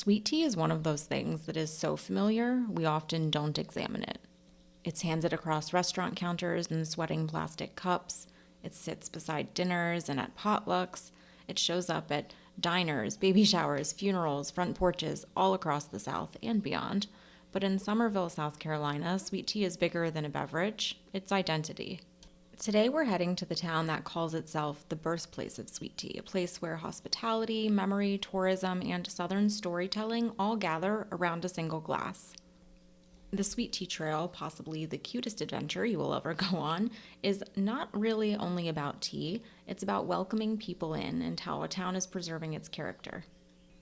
Sweet tea is one of those things that is so familiar, we often don't examine it. It's handed across restaurant counters in sweating plastic cups. It sits beside dinners and at potlucks. It shows up at diners, baby showers, funerals, front porches, all across the South and beyond. But in Summerville, South Carolina, sweet tea is bigger than a beverage. It's identity. Today we're heading to the town that calls itself the birthplace of sweet tea, a place where hospitality, memory, tourism, and Southern storytelling all gather around a single glass. The Sweet Tea Trail, possibly the cutest adventure you will ever go on, is not really only about tea, it's about welcoming people in and how a town is preserving its character.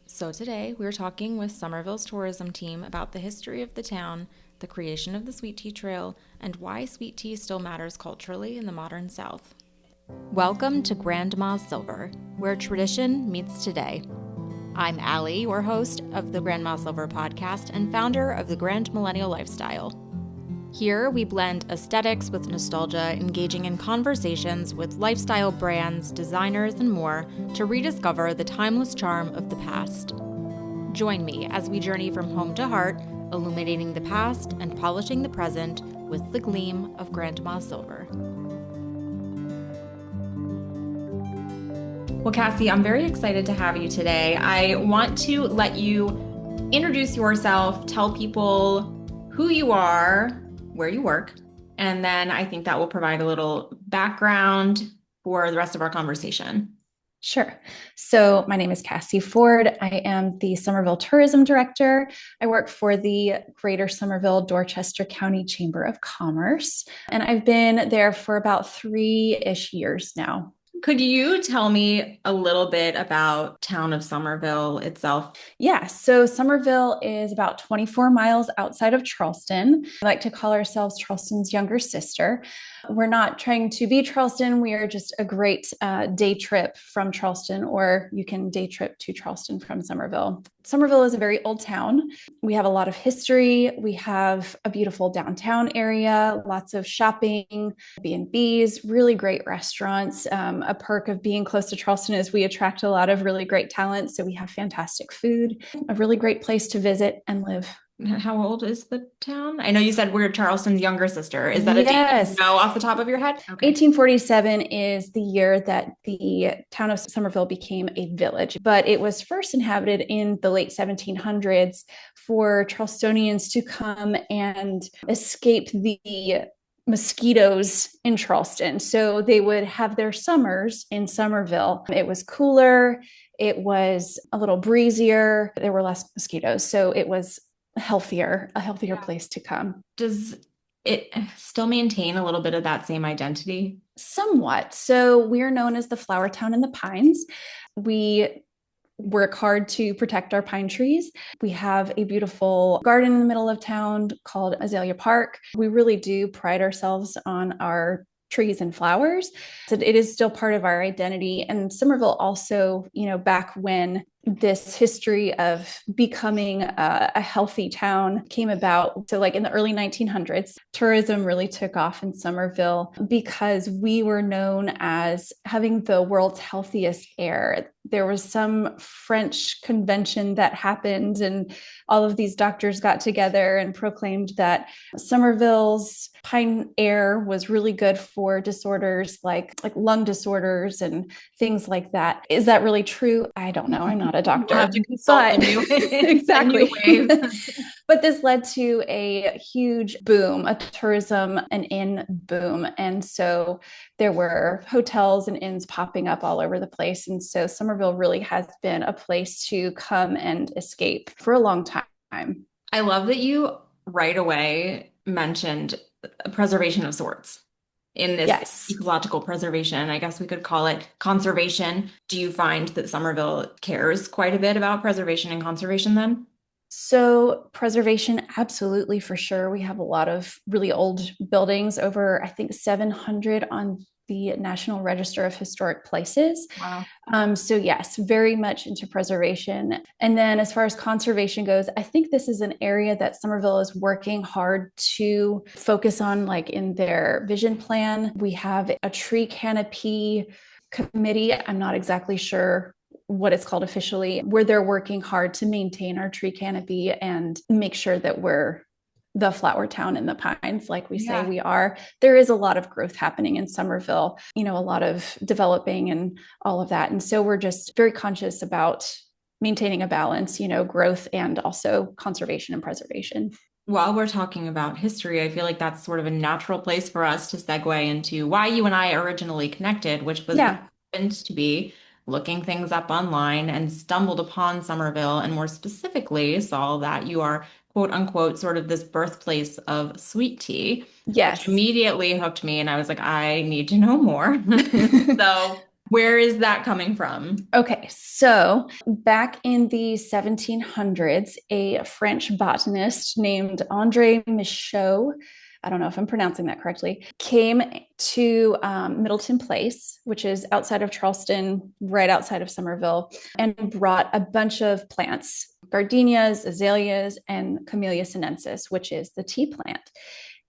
So today we're talking with Summerville's tourism team about the history of the town, the creation of the Sweet Tea Trail, and why sweet tea still matters culturally in the modern South. Welcome to Grandma's Silver, where tradition meets today. I'm Allie, your host of the Grandma's Silver podcast and founder of the Grand Millennial Lifestyle. Here we blend aesthetics with nostalgia, engaging in conversations with lifestyle brands, designers, and more to rediscover the timeless charm of the past. Join me as we journey from home to heart, illuminating the past and polishing the present with the gleam of Grandma's Silver. Well, Cassie, I'm very excited to have you today. I want to let you introduce yourself, tell people who you are, where you work, and then I think that will provide a little background for the rest of our conversation. Sure. So my name is Cassie Ford. I am the Summerville Tourism Director. I work for the Greater Summerville Dorchester County Chamber of Commerce, and I've been there for about 3-ish years now. Could you tell me a little bit about town of Summerville itself? Yeah, so Summerville is about 24 miles outside of Charleston. I like to call ourselves Charleston's younger sister. We're not trying to be Charleston. We are just a great day trip from Charleston, or you can day trip to Charleston from Summerville. Summerville is a very old town. We have a lot of history. We have a beautiful downtown area, lots of shopping, B&Bs, really great restaurants. A perk of being close to Charleston is we attract a lot of really great talent. So we have fantastic food, a really great place to visit and live. How old is the town? I know you said we're Charleston's younger sister. Is that a date you know off the top of your head? Okay. 1847 is the year that the town of Summerville became a village, but it was first inhabited in the late 1700s for Charlestonians to come and escape the mosquitoes in Charleston. So they would have their summers in Summerville. It was cooler. It was a little breezier. There were less mosquitoes. So it was a healthier place to come. Does it still maintain a little bit of that same identity? Somewhat. So we're known as the Flower Town in the Pines. We work hard to protect our pine trees. We have a beautiful garden in the middle of town called Azalea Park. We really do pride ourselves on our trees and flowers. So it is still part of our identity. And Summerville also, back when this history of becoming a healthy town came about. So like in the early 1900s, tourism really took off in Summerville because we were known as having the world's healthiest air. There was some French convention that happened and all of these doctors got together and proclaimed that Summerville's pine air was really good for disorders like lung disorders and things like that. Is that really true? I don't know. I'm not a doctor. We'll have to consult exactly. But this led to a huge boom, a tourism and inn boom. And so there were hotels and inns popping up all over the place. And so Summerville really has been a place to come and escape for a long time. I love that you right away mentioned preservation of sorts. In this ecological preservation, I guess we could call it conservation. Do you find that Summerville cares quite a bit about preservation and conservation then? So preservation, absolutely, for sure. We have a lot of really old buildings, over, I think, 700 on the National Register of Historic Places. Wow. So yes, very much into preservation. And then as far as conservation goes, I think this is an area that Summerville is working hard to focus on, like in their vision plan. We have a tree canopy committee. I'm not exactly sure what it's called officially, where they're working hard to maintain our tree canopy and make sure that we're the flower town in the pines, like we say we are. There is a lot of growth happening in Summerville, a lot of developing and all of that. And so we're just very conscious about maintaining a balance, growth and also conservation and preservation. While we're talking about history, I feel like that's sort of a natural place for us to segue into why you and I originally connected, which was Yeah. happened to be looking things up online and stumbled upon Summerville, and more specifically saw that you are quote unquote sort of this birthplace of sweet tea, which Yes. immediately hooked me. And I was like, I need to know more. So where is that coming from? Okay, so back in the 1700s, a French botanist named Andre Michaud, I don't know if I'm pronouncing that correctly, came to Middleton Place, which is outside of Charleston, right outside of Summerville, and brought a bunch of plants, gardenias, azaleas, and Camellia sinensis, which is the tea plant.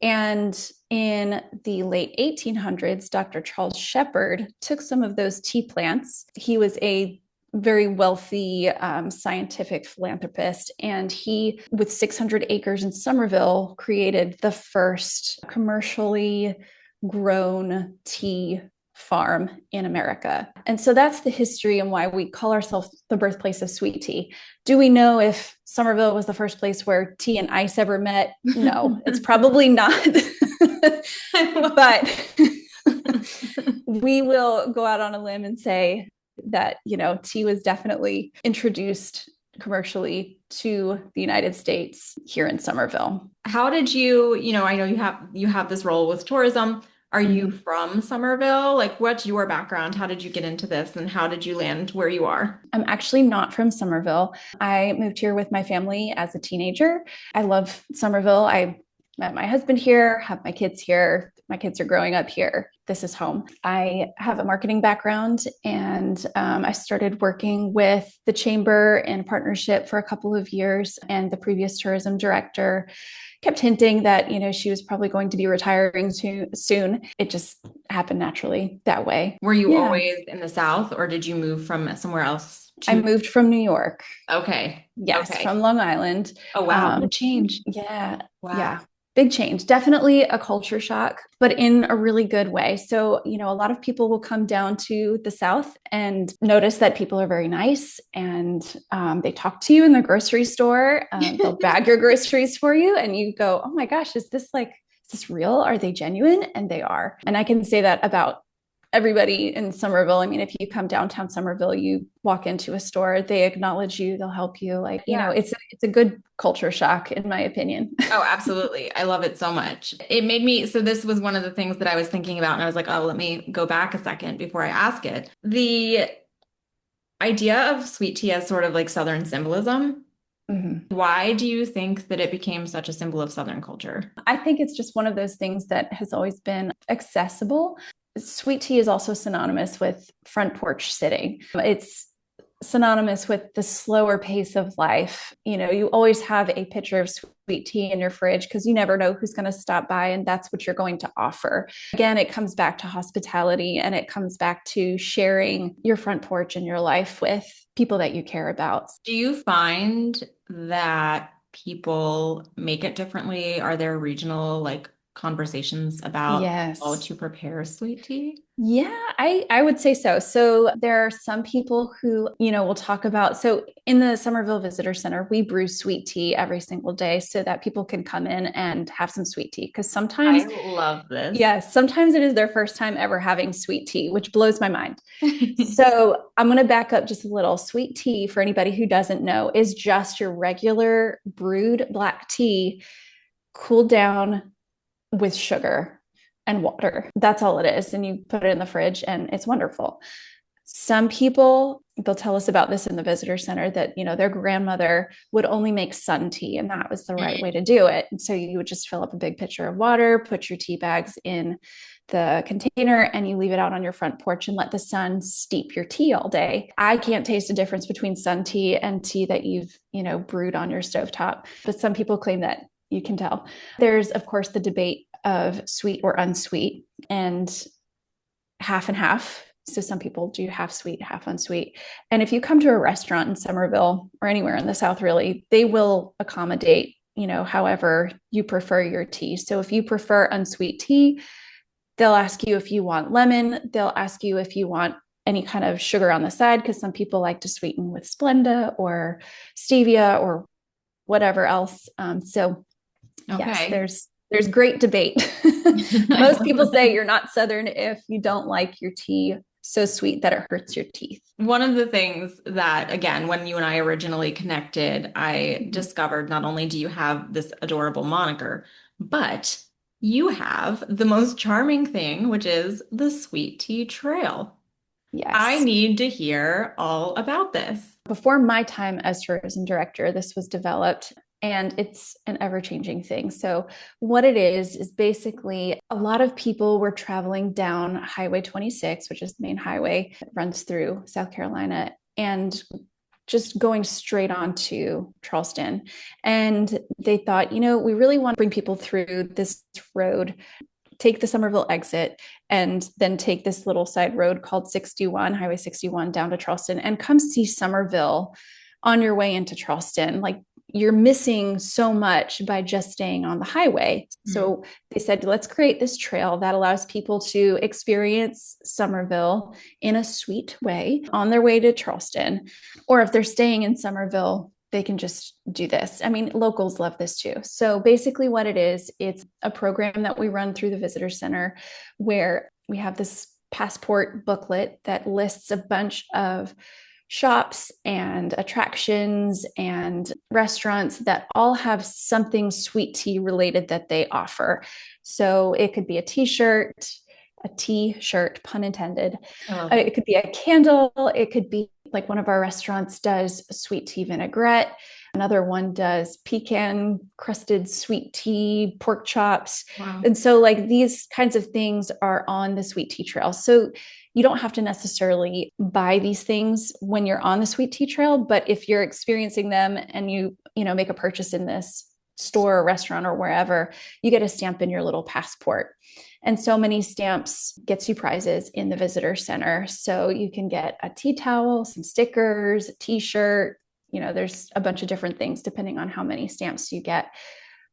And in the late 1800s, Dr. Charles Shepherd took some of those tea plants. He was a very wealthy scientific philanthropist, and he, with 600 acres in Summerville, created the first commercially grown tea farm in America. And so that's the history and why we call ourselves the birthplace of sweet tea. Do we know if Summerville was the first place where tea and ice ever met? No, it's probably not. But we will go out on a limb and say that, tea was definitely introduced commercially to the United States here in Summerville. How did you, I know you have this role with tourism. Are you from Summerville? Like, what's your background? How did you get into this and how did you land where you are? I'm actually not from Summerville. I moved here with my family as a teenager. I love Summerville. I met my husband here, have my kids here. My kids are growing up here. This is home. I have a marketing background, and I started working with the chamber in partnership for a couple of years. And the previous tourism director kept hinting that, she was probably going to be retiring soon. It just happened naturally that way. Were you always in the South, or did you move from somewhere else I moved from New York. Okay. Yes, Okay. from Long Island. Oh, wow. What a change. Yeah. Wow. Yeah. Big change. Definitely a culture shock, but in a really good way. So, a lot of people will come down to the South and notice that people are very nice, and they talk to you in the grocery store. They'll bag your groceries for you, and you go, oh my gosh, is this real? Are they genuine? And they are. And I can say that about everybody in Summerville. I mean, if you come downtown Summerville, you walk into a store, they acknowledge you, they'll help you. It's a good culture shock, in my opinion. Oh, absolutely. I love it so much. It made me, so this was one of the things that I was thinking about, and I was like, oh, let me go back a second before I ask it. The idea of sweet tea as sort of like Southern symbolism. Mm-hmm. Why do you think that it became such a symbol of Southern culture? I think it's just one of those things that has always been accessible. Sweet tea is also synonymous with front porch sitting. It's synonymous with the slower pace of life. You always have a pitcher of sweet tea in your fridge because you never know who's going to stop by, and that's what you're going to offer. Again, it comes back to hospitality, and it comes back to sharing your front porch and your life with people that you care about. Do you find that people make it differently? Are there regional conversations about how to prepare sweet tea? Yeah, I would say so. So there are some people who, will talk about, so in the Summerville Visitor Center, we brew sweet tea every single day so that people can come in and have some sweet tea. Because sometimes I love this. Yes, sometimes it is their first time ever having sweet tea, which blows my mind. So I'm going to back up just a little. Sweet tea, for anybody who doesn't know, is just your regular brewed black tea cooled down with sugar and water. That's all it is. And you put it in the fridge and it's wonderful. Some people, they'll tell us about this in the visitor center that, their grandmother would only make sun tea, and that was the right way to do it. And so you would just fill up a big pitcher of water, put your tea bags in the container, and you leave it out on your front porch and let the sun steep your tea all day. I can't taste a difference between sun tea and tea that you've, brewed on your stovetop, but some people claim that you can tell. There's, of course, the debate of sweet or unsweet, and half So some people do half sweet, half unsweet. And if you come to a restaurant in Summerville or anywhere in the South, really, they will accommodate, however you prefer your tea. So if you prefer unsweet tea, they'll ask you if you want lemon. They'll ask you if you want any kind of sugar on the side, because some people like to sweeten with Splenda or stevia or whatever else. So yes, Okay. there's great debate. Most people say you're not Southern if you don't like your tea so sweet that it hurts your teeth. One of the things that, again, when you and I originally connected, I Mhm. discovered not only do you have this adorable moniker, but you have the most charming thing, which is the Sweet Tea Trail. I Yes. need to hear all about this. Before my time as tourism director, this was developed, and it's an ever-changing thing. So what it is basically a lot of people were traveling down Highway 26, which is the main highway that runs through South Carolina, and just going straight on to Charleston. And they thought, we really want to bring people through this road, take the Summerville exit, and then take this little side road called 61, Highway 61, down to Charleston, and come see Summerville on your way into Charleston. Like, you're missing so much by just staying on the highway. Hmm. So they said, let's create this trail that allows people to experience Summerville in a sweet way on their way to Charleston. Or if they're staying in Summerville, they can just do this. I mean, locals love this too. So basically, what it is, it's a program that we run through the visitor center where we have this passport booklet that lists a bunch of shops and attractions and restaurants that all have something sweet tea related that they offer. So it could be a t-shirt, pun intended. I love it. It could be a candle. It could be like one of our restaurants does sweet tea vinaigrette. Another one does pecan crusted sweet tea, pork chops. Wow. And so, like, these kinds of things are on the sweet tea trail. So you don't have to necessarily buy these things when you're on the sweet tea trail, but if you're experiencing them and you make a purchase in this store or restaurant or wherever, you get a stamp in your little passport. And so many stamps gets you prizes in the visitor center. So you can get a tea towel, some stickers, a t-shirt. There's a bunch of different things depending on how many stamps you get.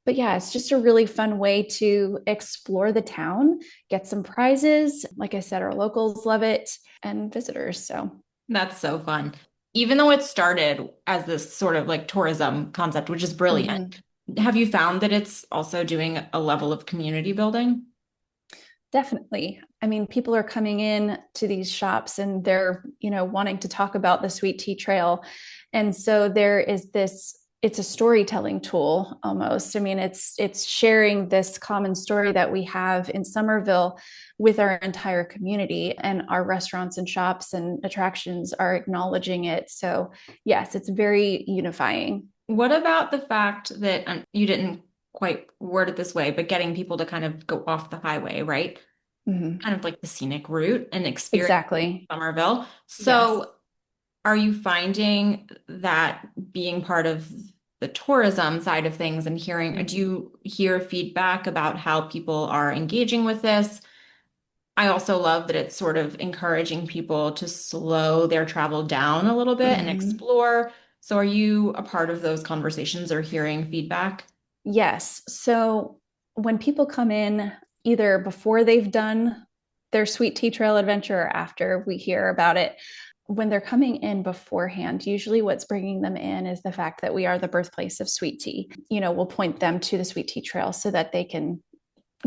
But yeah, it's just a really fun way to explore the town, get some prizes. Like I said, our locals love it, and visitors. So That's so fun. Even though it started as this sort of like tourism concept, which is brilliant, mhm. have you found that it's also doing a level of community building? Definitely. I mean, people are coming in to these shops and they're, wanting to talk about the sweet tea trail. And so there is this, it's a storytelling tool almost. I mean, it's sharing this common story that we have in Summerville with our entire community, and our restaurants and shops and attractions are acknowledging it. So yes, it's very unifying. What about the fact that you didn't quite word it this way, but getting people to kind of go off the highway, right? Mhm. Kind of like the scenic route and experience Exactly. Somerville. Yes. So, are you finding that being part of the tourism side of things and hearing, do Mhm. you hear feedback about how people are engaging with this? I also love that it's sort of encouraging people to slow their travel down a little bit and Mhm. explore. So, are you a part of those conversations or hearing feedback? Yes. So when people come in, either before they've done their sweet tea trail adventure or after we hear about it, when they're coming in beforehand, usually what's bringing them in is the fact that we are the birthplace of sweet tea. We'll point them to the sweet tea trail so that they can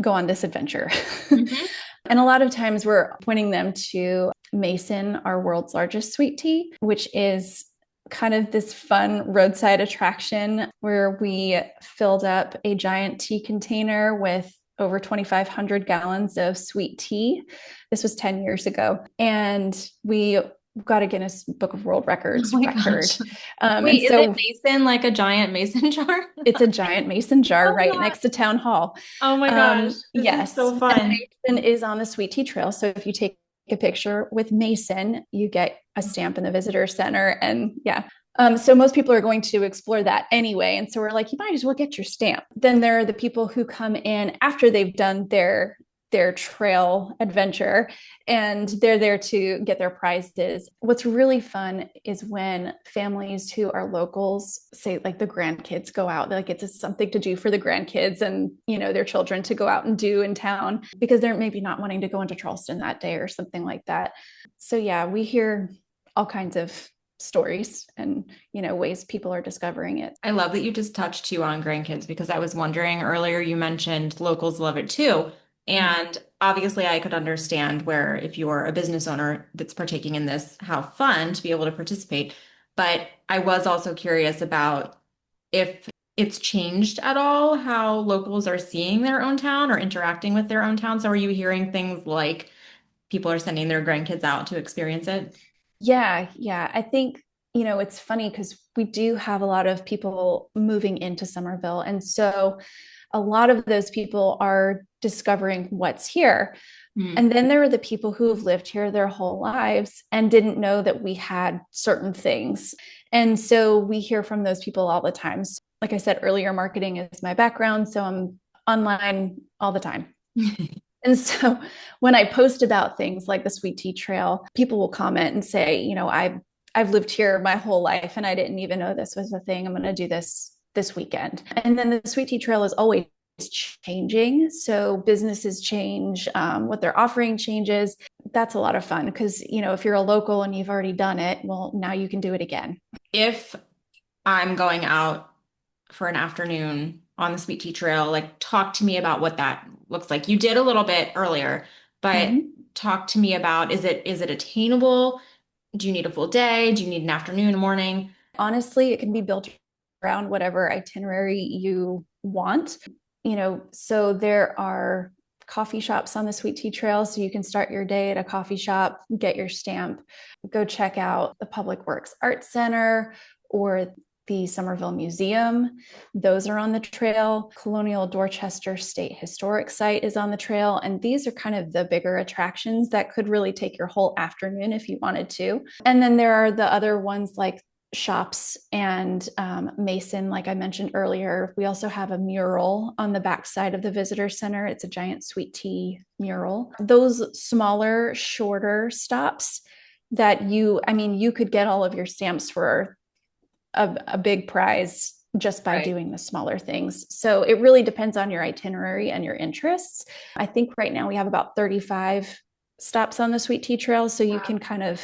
go on this adventure. Mhm. And a lot of times we're pointing them to Mason, our world's largest sweet tea, which is kind of this fun roadside attraction where we filled up a giant tea container with over 2,500 gallons of sweet tea. This was 10 years ago. And we got a Guinness Book of World Oh Records my record. gosh. And Wait, is it so mason, like a giant mason jar? it's a giant mason jar Oh right my next to town hall. Oh my gosh, this is Yes, so and fun. Mason is on the Sweet Tea Trail. So if you take a picture with Mason, you get a stamp in the visitor center. And yeah, so most people are going to explore that anyway. And so we're like, you might as well get your stamp. Then there are the people who come in after they've done their their trail adventure, and they're there to get their prizes. What's really fun is when families who are locals, say like the grandkids, go out, like it's something to do for the grandkids and, you know, their children to go out and do in town because they're maybe not wanting to go into Charleston that day or something like that. So yeah, we hear all kinds of stories and, you know, ways people are discovering it. I love that you just touched too on grandkids because I was wondering earlier, you mentioned locals love it too. And obviously, I could understand where if you're a business owner that's partaking in this, how fun to be able to participate. But I was also curious about if it's changed at all how locals are seeing their own town or interacting with their own town. So are you hearing things like people are sending their grandkids out to experience it? Yeah. I think, you know, it's funny because we do have a lot of people moving into Summerville. And so a lot of those people are discovering what's here. Hmm. And then there are the people who have lived here their whole lives and didn't know that we had certain things. And so we hear from those people all the time. So, like I said earlier, marketing is my background. So I'm online all the time. And so when I post about things like the Sweet Tea Trail, people will comment and say, you know, I've lived here my whole life and I didn't even know this was a thing. I'm going to do this weekend. And then the Sweet Tea Trail is always changing. So businesses change, what they're offering changes. That's a lot of fun because, you know, if you're a local and you've already done it, well, now you can do it again. If I'm going out for an afternoon on the Sweet Tea Trail, like talk to me about what that looks like. You did a little bit earlier, but Mm-hmm. talk to me about is it attainable? Do you need a full day? Do you need an afternoon, a morning? Honestly, it can be built around whatever itinerary you want. You know, so there are coffee shops on the Sweet Tea Trail. So you can start your day at a coffee shop, get your stamp, go check out the Public Works Art Center or the Summerville Museum. Those are on the trail. Colonial Dorchester State Historic Site is on the trail. And these are kind of the bigger attractions that could really take your whole afternoon if you wanted to. And then there are the other ones like shops and Mason, like I mentioned earlier. We also have a mural on the backside of the visitor center. It's a giant sweet tea mural. Those smaller, shorter stops that I mean, you could get all of your stamps for a big prize just by Right. doing the smaller things. So it really depends on your itinerary and your interests. I think right now we have about 35 stops on the Sweet Tea Trail. So you can kind of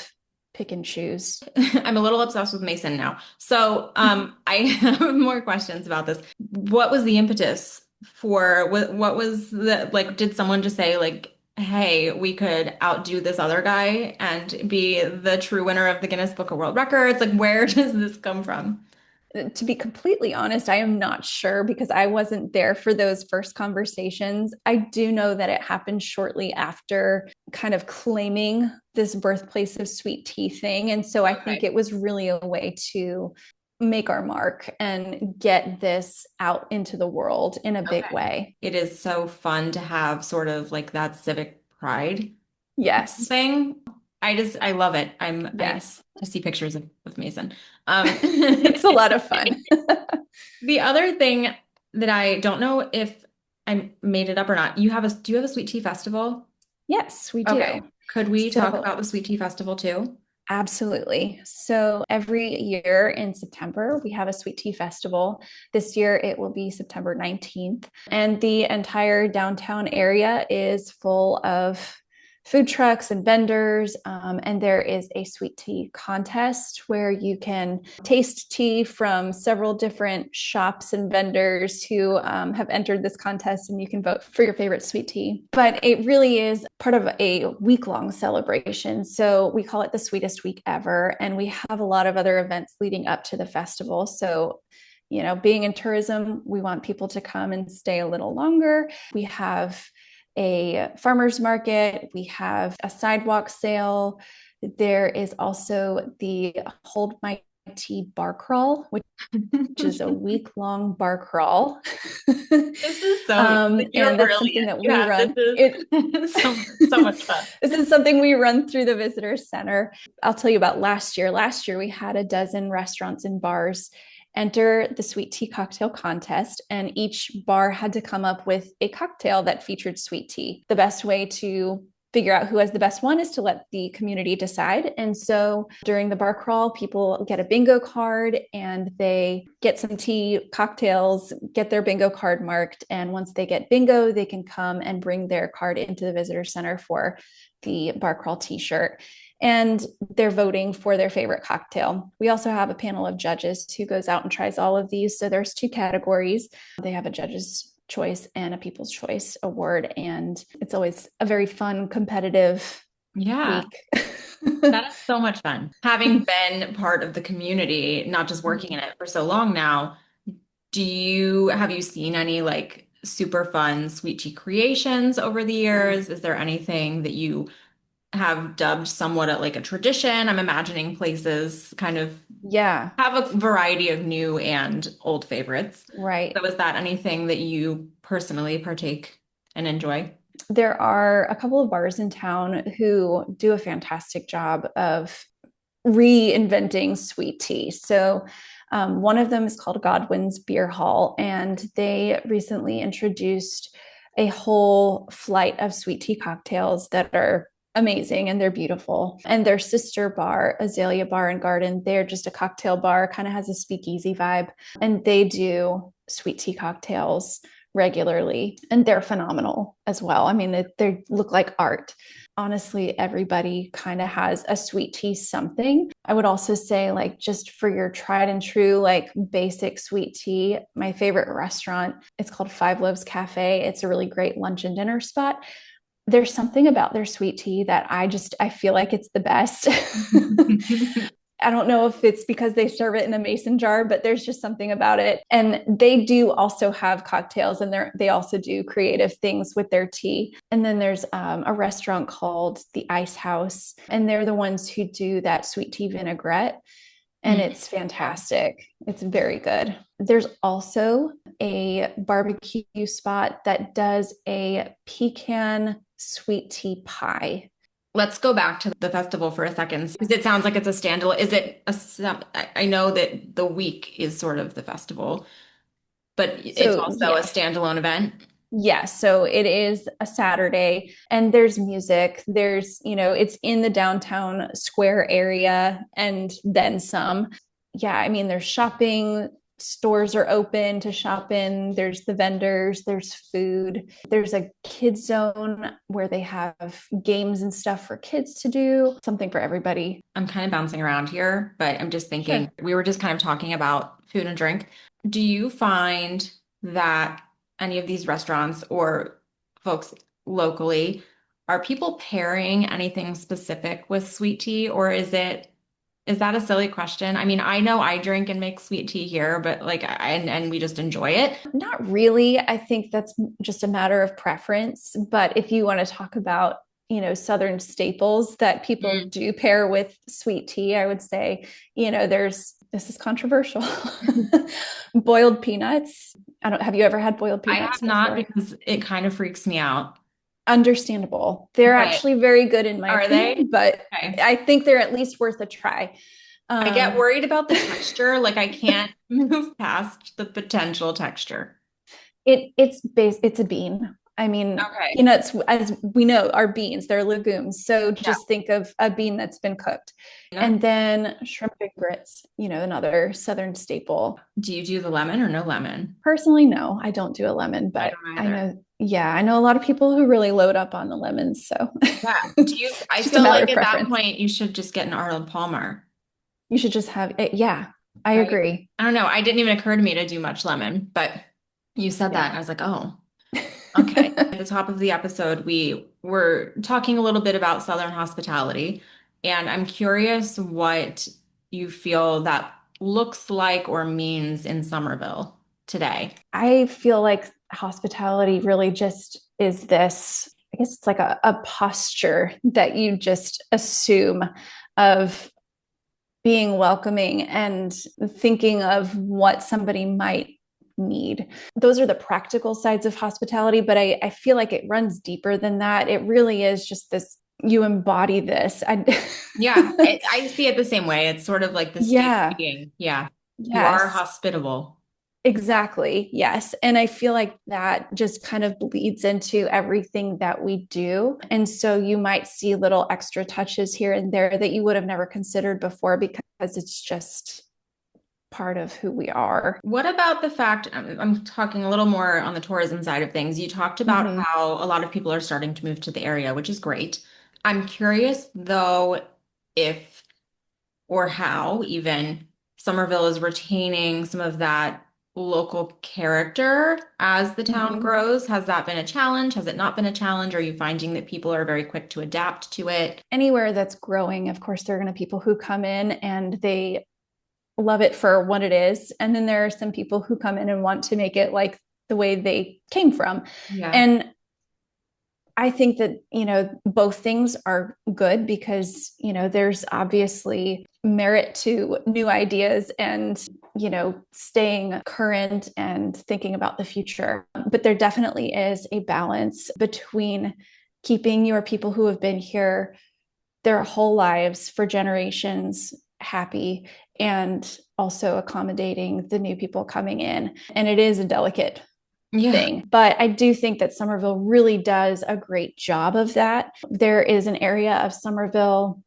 pick and choose. I'm a little obsessed with Mason now. So, I have more questions about this. What was the impetus for what was the like, did someone just say like, hey, we could outdo this other guy and be the true winner of the Guinness Book of World Records? Like, where does this come from? To be completely honest, I am not sure because I wasn't there for those first conversations. I do know that it happened shortly after kind of claiming this birthplace of sweet tea thing. And so I think Okay. it was really a way to make our mark and get this out into the world in a big Okay. way. It is so fun to have sort of like that civic pride Yes. thing. I love it. I Yes. to see pictures of Mason. It's a lot of fun. The other thing that I don't know if I made it up or not, do you have a sweet tea festival? Yes, we Okay. do. Could we talk So about the sweet tea festival too? absolutely. So every year in September, we have a sweet tea festival. This year, it will be September 19th. And the entire downtown area is full of food trucks and vendors. And there is a sweet tea contest where you can taste tea from several different shops and vendors who have entered this contest, and you can vote for your favorite sweet tea. But it really is part of a week-long celebration. So we call it the sweetest week ever. And we have a lot of other events leading up to the festival. So you know, being in tourism, we want people to come and stay a little longer. We have a farmer's market, we have a sidewalk sale. There is also the Hold My Tea bar crawl, which is a week long bar crawl. This is so, like, you're And that's something brilliant. that we Yeah, this run. is so much fun. This is something we run through the visitor center. I'll tell you about last year. Last year, we had a dozen restaurants and bars, enter the sweet tea cocktail contest, and each bar had to come up with a cocktail that featured sweet tea. The best way to figure out who has the best one is to let the community decide. And so during the bar crawl, people get a bingo card and they get some tea cocktails, get their bingo card marked. And once they get bingo, they can come and bring their card into the visitor center for the bar crawl t-shirt. And they're voting for their favorite cocktail. We also have a panel of judges who goes out and tries all of these. So there's two categories. They have a judge's choice and a people's choice award, and it's always a very fun, competitive week. That is so much fun. Having been part of the community, not just working in it for so long now, have you seen any like super fun sweet tea creations over the years? Is there anything that you have dubbed somewhat like a tradition? I'm imagining places kind of have a variety of new and old favorites. Right. So is that anything that you personally partake and enjoy? There are a couple of bars in town who do a fantastic job of reinventing sweet tea. So one of them is called Godwin's Beer Hall, and they recently introduced a whole flight of sweet tea cocktails that are amazing and they're beautiful. And their sister bar, Azalea Bar and Garden, they're just a cocktail bar, kind of has a speakeasy vibe, and they do sweet tea cocktails regularly, and they're phenomenal as well. I mean, they look like art. Honestly, everybody kind of has a sweet tea something. I would also say, like, just for your tried and true, like basic sweet tea, my favorite restaurant, it's called Five Loaves Cafe. It's a really great lunch and dinner spot. There's something about their sweet tea that I feel like it's the best. I don't know if it's because they serve it in a mason jar, but there's just something about it. And they do also have cocktails, and they also do creative things with their tea. And then there's a restaurant called the Ice House, and they're the ones who do that sweet tea vinaigrette. And it's fantastic. It's very good. There's also a barbecue spot that does a pecan sweet tea pie. Let's go back to the festival for a second, because it sounds like it's a standalone. I know that the week is sort of the festival, but it's also a standalone event. Yes. So it is a Saturday, and there's music. It's in the downtown square area and then some. Yeah. I mean, there's shopping. Stores are open to shop in. There's the vendors, there's food. There's a kids zone where they have games and stuff for kids to do, something for everybody. I'm kind of bouncing around here, but I'm just thinking, we were just kind of talking about food and drink. Do you find that any of these restaurants or folks locally, are people pairing anything specific with sweet tea, or is that a silly question? I mean, I know I drink and make sweet tea here, but and we just enjoy it. Not really. I think that's just a matter of preference. But if you want to talk about, Southern staples that people do pair with sweet tea, I would say, this is controversial. Boiled peanuts. Have you ever had boiled peanuts? I have not, because it kind of freaks me out. Understandable. They're actually very good in my opinion, but I think they're at least worth a try. I get worried about the texture. Like, I can't move past the potential texture. It's a bean. I mean, peanuts, as we know, are beans. They're legumes. So just think of a bean that's been cooked. And then shrimp and grits, another Southern staple. Do you do the lemon or no lemon? Personally, no, I don't do a lemon, but I know a lot of people who really load up on the lemons. So I feel like at that point, you should just get an Arnold Palmer. You should just have it. Yeah, I agree. I don't know. It didn't even occur to me to do much lemon, but you said that and I was like, oh, okay. At the top of the episode, we were talking a little bit about Southern hospitality, and I'm curious what you feel that looks like or means in Summerville today. I feel like hospitality really just is this, I guess it's like a posture that you just assume of being welcoming and thinking of what somebody might need. Those are the practical sides of hospitality, but I feel like it runs deeper than that. It really is just this, you embody this. I see it the same way. It's sort of like the state being. Yeah. You are Yes. hospitable. Exactly. Yes. And I feel like that just kind of bleeds into everything that we do. And so you might see little extra touches here and there that you would have never considered before because it's just part of who we are. What about the fact, I'm talking a little more on the tourism side of things. You talked about Mm-hmm. how a lot of people are starting to move to the area, which is great. I'm curious though if or how even Summerville is retaining some of that local character as the town Mm-hmm. grows. Has that been a challenge? Has it not been a challenge? Are you finding that people are very quick to adapt to it? Anywhere that's growing, of course, there are going to be people who come in and they love it for what it is. And then there are some people who come in and want to make it like the way they came from. Yeah. And I think that, both things are good because, there's obviously merit to new ideas and, staying current and thinking about the future. But there definitely is a balance between keeping your people who have been here their whole lives for generations happy and also accommodating the new people coming in. And it is a delicate Yeah. thing. But I do think that Summerville really does a great job of that. There is an area of Summerville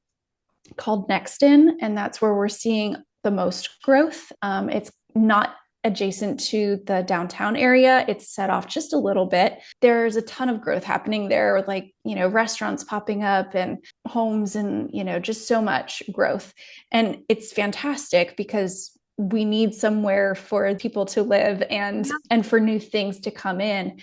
called Nexton, and that's where we're seeing the most growth. It's not adjacent to the downtown area. It's set off just a little bit. There's a ton of growth happening there with restaurants popping up and homes and, just so much growth. And it's fantastic because we need somewhere for people to live and for new things to come in.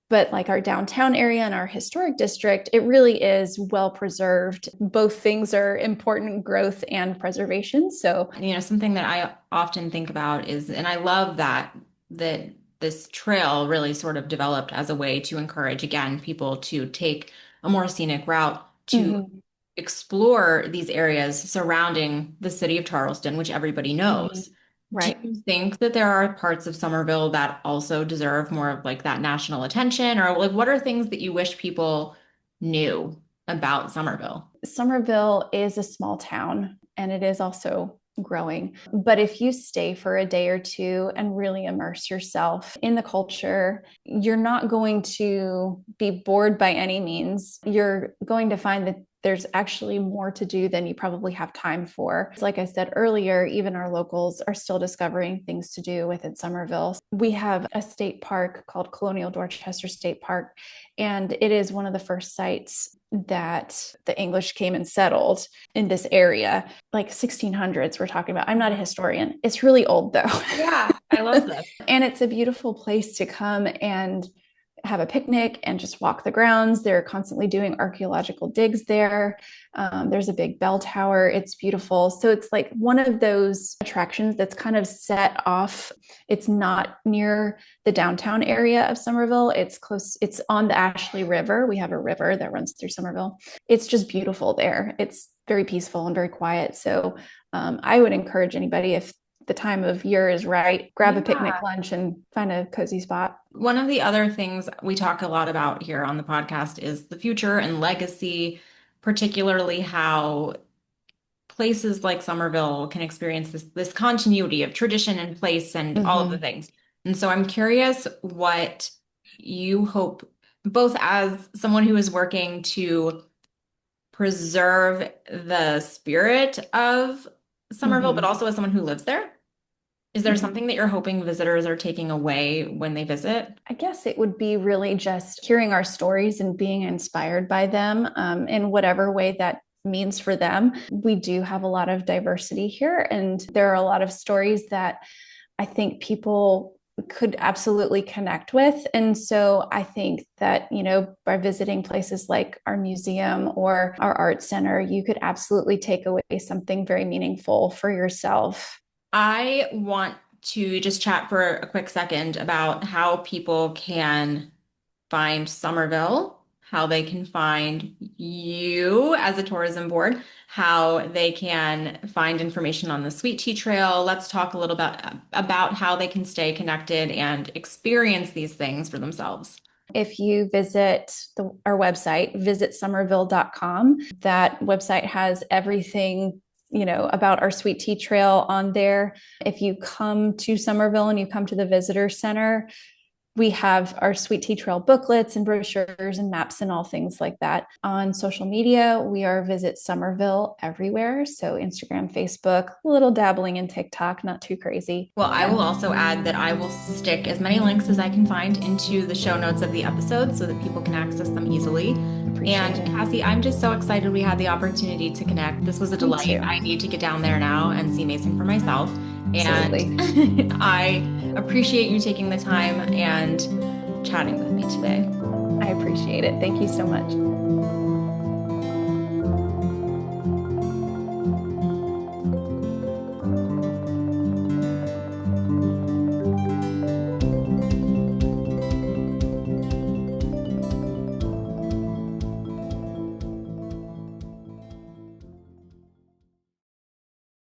But like our downtown area and our historic district, it really is well preserved. Both things are important growth and preservation. So, Something that I often think about is, and I love that this trail really sort of developed as a way to encourage, again, people to take a more scenic route to mm-hmm, explore these areas surrounding the city of Charleston, which everybody mm-hmm, knows. Do right. you think that there are parts of Somerville that also deserve more of like that national attention? Or like what are things that you wish people knew about Somerville? Summerville is a small town and it is also growing. But if you stay for a day or two and really immerse yourself in the culture, you're not going to be bored by any means. You're going to find that there's actually more to do than you probably have time for. Like I said earlier, even our locals are still discovering things to do within Somerville. We have a state park called Colonial Dorchester State Park, and it is one of the first sites that the English came and settled in this area, like 1600s we're talking about. I'm not a historian. It's really old though. Yeah, I love this. And it's a beautiful place to come and have a picnic and just walk the grounds. They're constantly doing archaeological digs there. There's a big bell tower. It's beautiful. So it's like one of those attractions that's kind of set off. It's not near the downtown area of Somerville. It's close. It's on the Ashley River. We have a river that runs through Somerville. It's just beautiful there. It's very peaceful and very quiet. So I would encourage anybody, if the time of year is right, grab a picnic Yeah. lunch and find a cozy spot. One of the other things we talk a lot about here on the podcast is the future and legacy, particularly how places like Somerville can experience this continuity of tradition and place and all of the Mm-hmm. things. And so I'm curious what you hope, both as someone who is working to preserve the spirit of Somerville, but Mm-hmm. also as someone who lives there. Is there Mm-hmm. something that you're hoping visitors are taking away when they visit? I guess it would be really just hearing our stories and being inspired by them in whatever way that means for them. We do have a lot of diversity here, and there are a lot of stories that I think people could absolutely connect with. And so I think that, by visiting places like our museum or our art center, you could absolutely take away something very meaningful for yourself. I want to just chat for a quick second about how people can find Somerville, how they can find you as a tourism board, how they can find information on the Sweet Tea Trail. Let's talk a little bit about how they can stay connected and experience these things for themselves. If you visit our website, visitsomerville.com, that website has everything about our Sweet Tea Trail on there. If you come to Summerville and you come to the visitor center, we have our Sweet Tea Trail booklets and brochures and maps and all things like that. On social media, we are Visit Summerville everywhere. So Instagram, Facebook, a little dabbling in TikTok, not too crazy. Well, I will also add that I will stick as many links as I can find into the show notes of the episode so that people can access them easily. And Cassie, I'm just so excited we had the opportunity to connect. This was a delight. I need to get down there now and see Mason for myself. Absolutely. And I appreciate you taking the time and chatting with me today. I appreciate it. Thank you so much.